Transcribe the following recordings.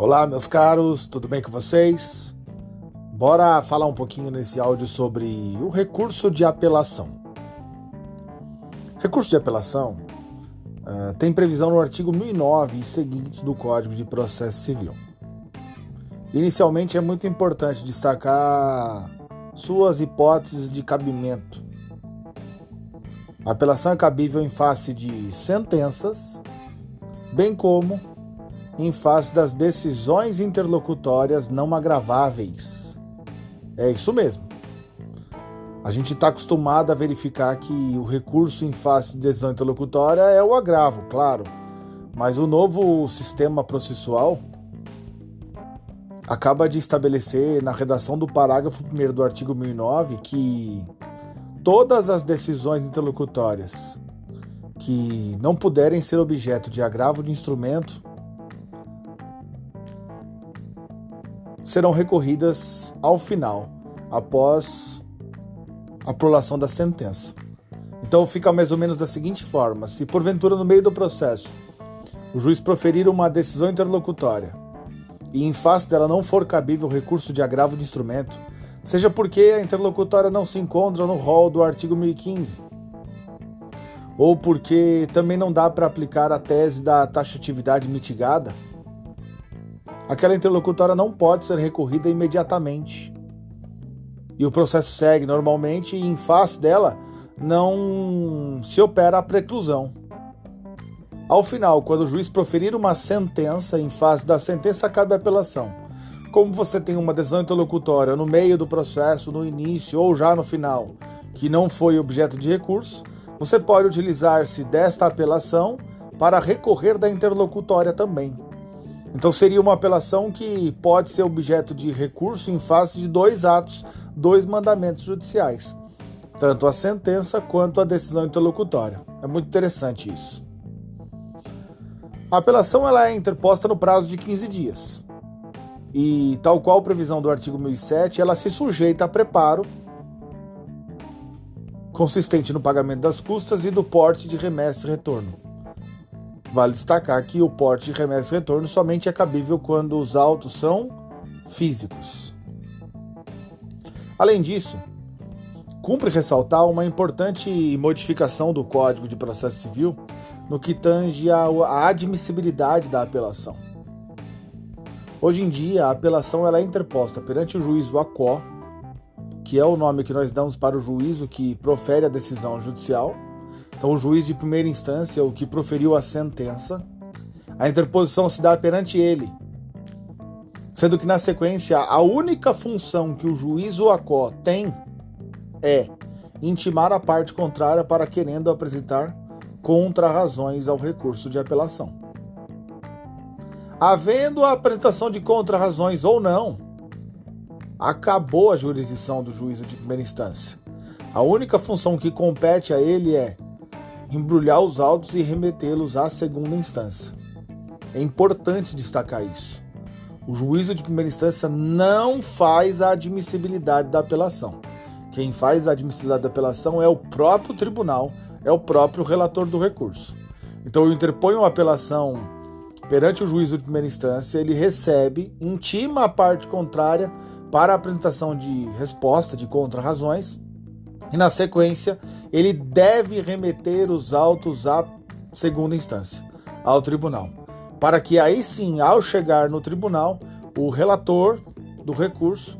Olá, meus caros, tudo bem com vocês? Bora falar um pouquinho nesse áudio sobre o recurso de apelação. Recurso de apelação tem previsão no artigo 1009 e seguintes do Código de Processo Civil. Inicialmente é muito importante destacar suas hipóteses de cabimento. A apelação é cabível em face de sentenças, bem como em face das decisões interlocutórias não agraváveis. É isso mesmo. A gente está acostumado a verificar que o recurso em face de decisão interlocutória é o agravo, claro, mas o novo sistema processual acaba de estabelecer na redação do parágrafo 1º do artigo 1009 que todas as decisões interlocutórias que não puderem ser objeto de agravo de instrumento serão recorridas ao final, após a prolação da sentença. Então fica mais ou menos da seguinte forma: se porventura no meio do processo o juiz proferir uma decisão interlocutória e em face dela não for cabível o recurso de agravo de instrumento, seja porque a interlocutória não se encontra no rol do artigo 1015, ou porque também não dá para aplicar a tese da taxatividade mitigada, aquela interlocutória não pode ser recorrida imediatamente. E o processo segue normalmente e em face dela não se opera a preclusão. Ao final, quando o juiz proferir uma sentença, em face da sentença cabe a apelação. Como você tem uma decisão interlocutória no meio do processo, no início ou já no final, que não foi objeto de recurso, você pode utilizar-se desta apelação para recorrer da interlocutória também. Então seria uma apelação que pode ser objeto de recurso em face de dois atos, dois mandamentos judiciais, tanto a sentença quanto a decisão interlocutória. É muito interessante isso. A apelação ela é interposta no prazo de 15 dias. E, tal qual previsão do artigo 1007, ela se sujeita a preparo consistente no pagamento das custas e do porte de remessa e retorno. Vale destacar que o porte de remessa e retorno somente é cabível quando os autos são físicos. Além disso, cumpre ressaltar uma importante modificação do Código de Processo Civil no que tange à admissibilidade da apelação. Hoje em dia, a apelação ela é interposta perante o juízo ACO, que é o nome que nós damos para o juízo que profere a decisão judicial. Então, o juiz de primeira instância, o que proferiu a sentença, a interposição se dá perante ele, sendo que, na sequência, a única função que o juiz ou ACO tem é intimar a parte contrária para querendo apresentar contra-razões ao recurso de apelação. Havendo a apresentação de contra-razões ou não, acabou a jurisdição do juízo de primeira instância. A única função que compete a ele é embrulhar os autos e remetê-los à segunda instância. É importante destacar isso. O juízo de primeira instância não faz a admissibilidade da apelação. Quem faz a admissibilidade da apelação é o próprio tribunal, é o próprio relator do recurso. Então eu interponho uma apelação perante o juízo de primeira instância, ele recebe, intima a parte contrária para a apresentação de resposta de contra-razões, e, na sequência, ele deve remeter os autos à segunda instância, ao tribunal, para que aí sim, ao chegar no tribunal, o relator do recurso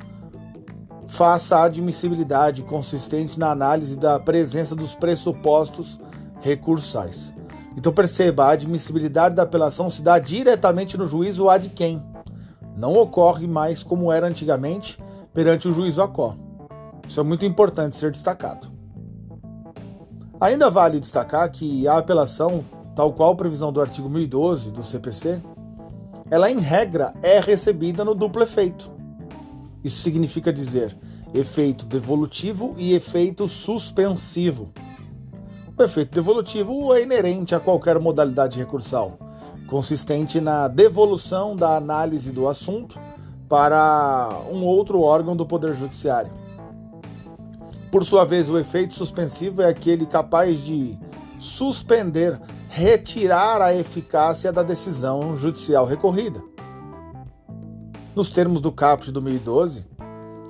faça a admissibilidade consistente na análise da presença dos pressupostos recursais. Então perceba, a admissibilidade da apelação se dá diretamente no juízo ad quem. Não ocorre mais como era antigamente perante o juízo ACO. Isso é muito importante ser destacado. Ainda vale destacar que a apelação, tal qual a previsão do artigo 1012 do CPC, ela em regra é recebida no duplo efeito. Isso significa dizer efeito devolutivo e efeito suspensivo. O efeito devolutivo é inerente a qualquer modalidade recursal, consistente na devolução da análise do assunto para um outro órgão do Poder Judiciário. Por sua vez, o efeito suspensivo é aquele capaz de suspender, retirar a eficácia da decisão judicial recorrida. Nos termos do caput de 2012,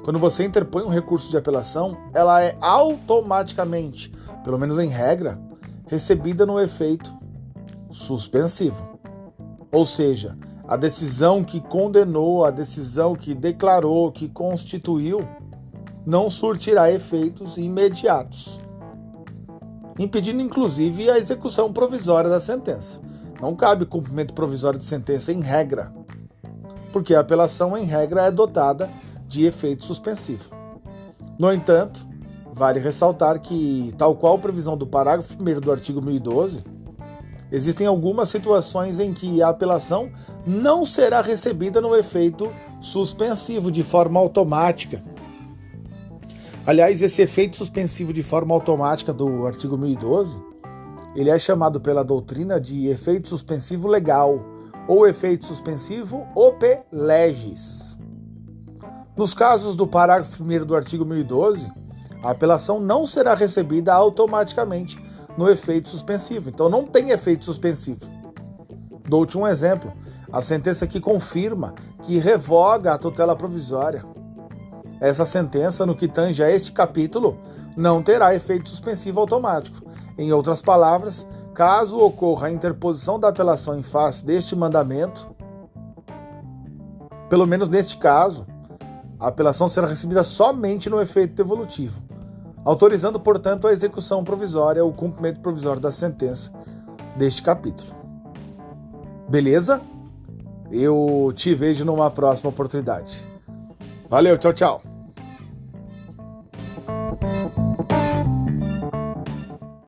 quando você interpõe um recurso de apelação, ela é automaticamente, pelo menos em regra, recebida no efeito suspensivo. Ou seja, a decisão que condenou, a decisão que declarou, que constituiu, não surtirá efeitos imediatos, impedindo inclusive a execução provisória da sentença. Não cabe cumprimento provisório de sentença em regra, porque a apelação em regra é dotada de efeito suspensivo. No entanto, vale ressaltar que, tal qual a previsão do parágrafo 1º do artigo 1012, existem algumas situações em que a apelação não será recebida no efeito suspensivo de forma automática. Aliás, esse efeito suspensivo de forma automática do artigo 1012, ele é chamado pela doutrina de efeito suspensivo legal ou efeito suspensivo ope legis. Nos casos do parágrafo 1º do artigo 1012, a apelação não será recebida automaticamente no efeito suspensivo. Então não tem efeito suspensivo. Dou-te um exemplo. A sentença que confirma, que revoga a tutela provisória. Essa sentença, no que tange a este capítulo, não terá efeito suspensivo automático. Em outras palavras, caso ocorra a interposição da apelação em face deste mandamento, pelo menos neste caso, a apelação será recebida somente no efeito devolutivo, autorizando, portanto, a execução provisória, o cumprimento provisório da sentença deste capítulo. Beleza? Eu te vejo numa próxima oportunidade. Valeu, tchau, tchau.